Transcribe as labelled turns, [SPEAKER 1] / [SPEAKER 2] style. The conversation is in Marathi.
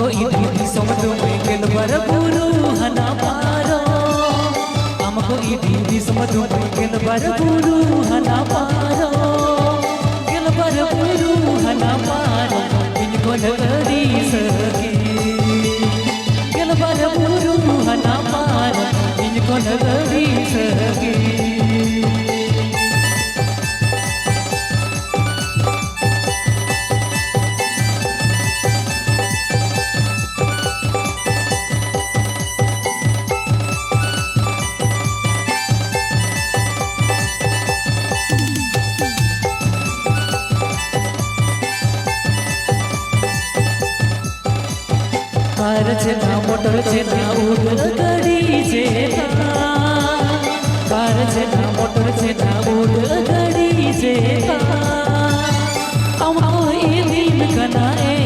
[SPEAKER 1] हमको इदी समझो गेल बर गुरु हना पारो हमको इदी समझो गेल बर गुरु हना पारो गेल बर गुरु हना पारो इनको लड़ी सके गेल बर गुरु हना पारो इनको लड़ी सके कार छेना मोटर छेना उड़ गड़ी छेना कार छेना मोटर छेना उड़ गड़ी छेना हमको ये दिन कनाए